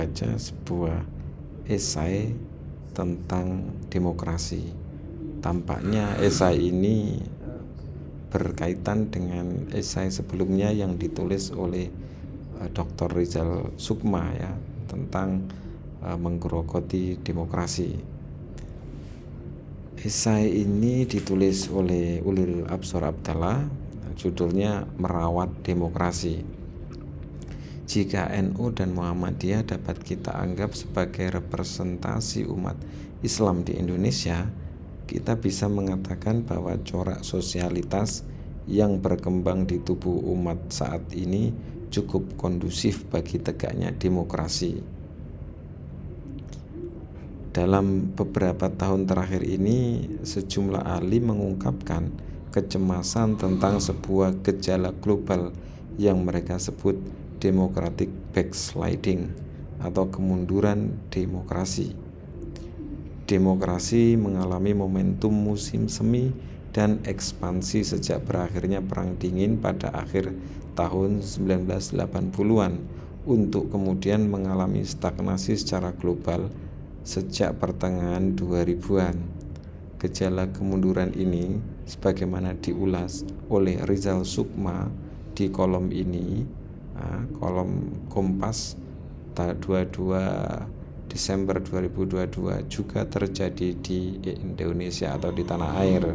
baca sebuah esai tentang demokrasi. Tampaknya esai ini berkaitan dengan esai sebelumnya yang ditulis oleh Dr. Rizal Sukma ya, tentang menggerogoti demokrasi. Esai ini ditulis oleh Ulil Absor Abdallah, judulnya Merawat Demokrasi. Jika NU dan Muhammadiyah dapat kita anggap sebagai representasi umat Islam di Indonesia, kita bisa mengatakan bahwa corak sosialitas yang berkembang di tubuh umat saat ini cukup kondusif bagi tegaknya demokrasi. Dalam beberapa tahun terakhir ini, sejumlah ahli mengungkapkan kecemasan tentang sebuah gejala global yang mereka sebut democratic backsliding atau kemunduran demokrasi. Demokrasi mengalami momentum musim semi dan ekspansi sejak berakhirnya Perang Dingin pada akhir tahun 1980-an untuk kemudian mengalami stagnasi secara global sejak pertengahan 2000-an. Gejala kemunduran ini sebagaimana diulas oleh Rizal Sukma di kolom ini, kolom Kompas 22 Desember 2022 juga terjadi di Indonesia atau di tanah air.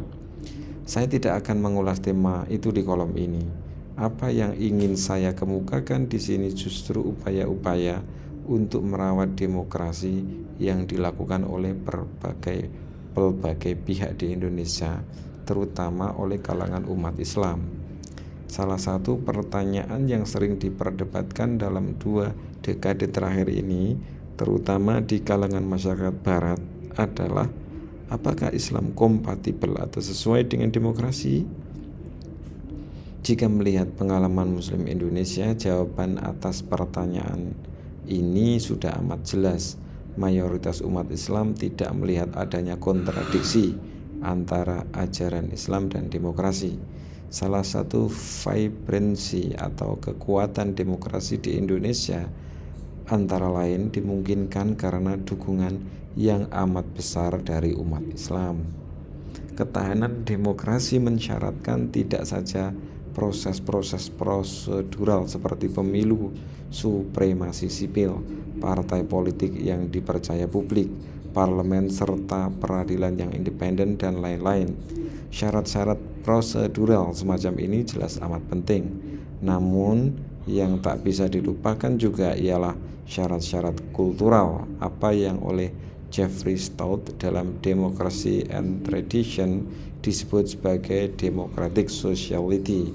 Saya tidak akan mengulas tema itu di kolom ini. Apa yang ingin saya kemukakan di sini justru upaya-upaya untuk merawat demokrasi yang dilakukan oleh pelbagai pihak di Indonesia, terutama oleh kalangan umat Islam. Salah satu pertanyaan yang sering diperdebatkan dalam 2 dekade terakhir ini, terutama di kalangan masyarakat Barat, adalah apakah Islam kompatibel atau sesuai dengan demokrasi? Jika melihat pengalaman Muslim Indonesia, jawaban atas pertanyaan ini sudah amat jelas. Mayoritas umat Islam tidak melihat adanya kontradiksi antara ajaran Islam dan demokrasi. Salah satu vibransi atau kekuatan demokrasi di Indonesia antara lain dimungkinkan karena dukungan yang amat besar dari umat Islam. Ketahanan demokrasi mensyaratkan tidak saja proses-proses prosedural seperti pemilu, supremasi sipil, partai politik yang dipercaya publik, parlemen serta peradilan yang independen dan lain-lain. Syarat-syarat prosedural semacam ini jelas amat penting. Namun yang tak bisa dilupakan juga ialah syarat-syarat kultural, apa yang oleh Jeffrey Stout dalam Democracy and Tradition disebut sebagai democratic sociality.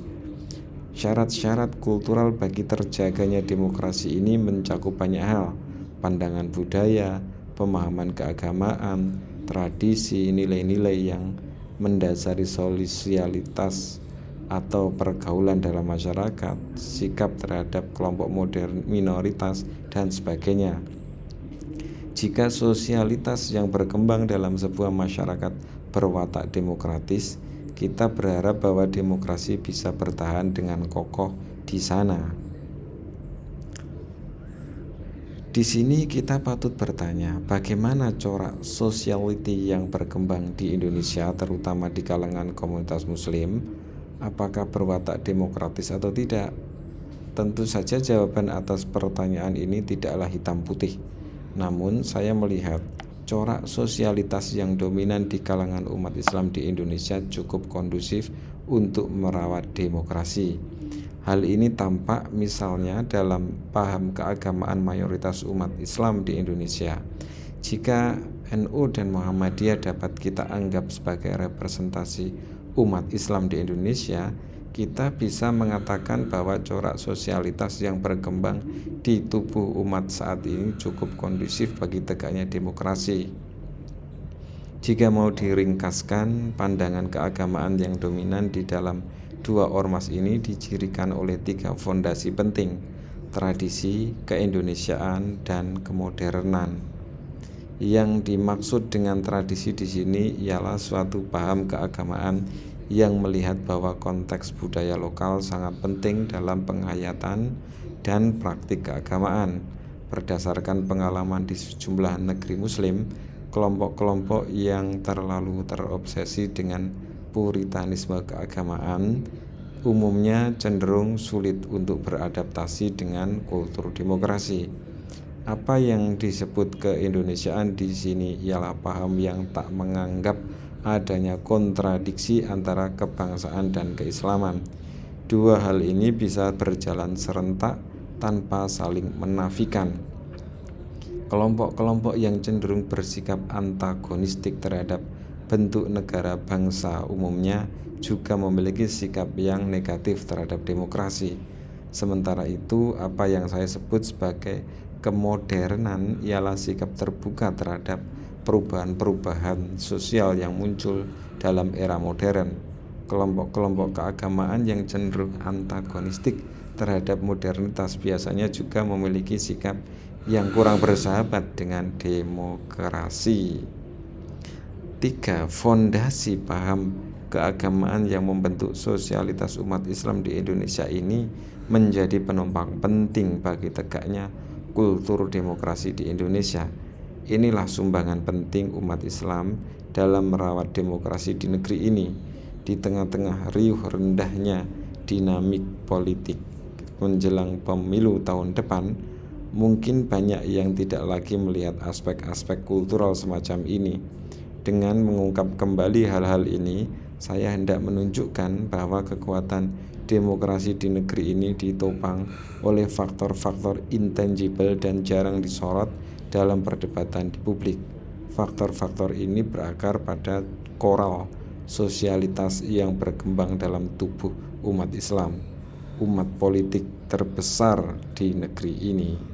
Syarat-syarat kultural bagi terjaganya demokrasi ini mencakup banyak hal: pandangan budaya, pemahaman keagamaan, tradisi, nilai-nilai yang mendasari sosialitas atau pergaulan dalam masyarakat, sikap terhadap kelompok modern minoritas, dan sebagainya. Jika sosialitas yang berkembang dalam sebuah masyarakat berwatak demokratis, kita berharap bahwa demokrasi bisa bertahan dengan kokoh di sana. Di sini kita patut bertanya, bagaimana corak sociality yang berkembang di Indonesia, terutama di kalangan komunitas Muslim? Apakah berwatak demokratis atau tidak? Tentu saja jawaban atas pertanyaan ini tidaklah hitam putih. Namun saya melihat corak sosialitas yang dominan di kalangan umat Islam di Indonesia cukup kondusif untuk merawat demokrasi. Hal ini tampak misalnya dalam paham keagamaan mayoritas umat Islam di Indonesia. Jika NU dan Muhammadiyah dapat kita anggap sebagai representasi umat Islam di Indonesia, kita bisa mengatakan bahwa corak sosialitas yang berkembang di tubuh umat saat ini cukup kondusif bagi tegaknya demokrasi. Jika mau diringkaskan, pandangan keagamaan yang dominan di dalam 2 ormas ini dicirikan oleh 3 fondasi penting: tradisi, keindonesiaan, dan kemodernan. Yang dimaksud dengan tradisi di sini ialah suatu paham keagamaan yang melihat bahwa konteks budaya lokal sangat penting dalam penghayatan dan praktik keagamaan. Berdasarkan pengalaman di sejumlah negeri Muslim, kelompok-kelompok yang terlalu terobsesi dengan puritanisme keagamaan umumnya cenderung sulit untuk beradaptasi dengan kultur demokrasi. Apa yang disebut keindonesiaan di sini ialah paham yang tak menganggap adanya kontradiksi antara kebangsaan dan keislaman. Dua hal ini bisa berjalan serentak tanpa saling menafikan. Kelompok-kelompok yang cenderung bersikap antagonistik terhadap bentuk negara bangsa umumnya juga memiliki sikap yang negatif terhadap demokrasi. Sementara itu, apa yang saya sebut sebagai kemodernan ialah sikap terbuka terhadap perubahan-perubahan sosial yang muncul dalam era modern. Kelompok-kelompok keagamaan yang cenderung antagonistik terhadap modernitas biasanya juga memiliki sikap yang kurang bersahabat dengan demokrasi. 3. Fondasi paham keagamaan yang membentuk sosialitas umat Islam di Indonesia ini menjadi penopang penting bagi tegaknya kultur demokrasi di Indonesia. Inilah sumbangan penting umat Islam dalam merawat demokrasi di negeri ini. Di tengah-tengah riuh rendahnya dinamik politik menjelang pemilu tahun depan, mungkin banyak yang tidak lagi melihat aspek-aspek kultural semacam ini. Dengan mengungkap kembali hal-hal ini, saya hendak menunjukkan bahwa kekuatan demokrasi di negeri ini ditopang oleh faktor-faktor intangible dan jarang disorot dalam perdebatan di publik. Faktor-faktor ini berakar pada koral sosialitas yang berkembang dalam tubuh umat Islam, umat politik terbesar di negeri ini.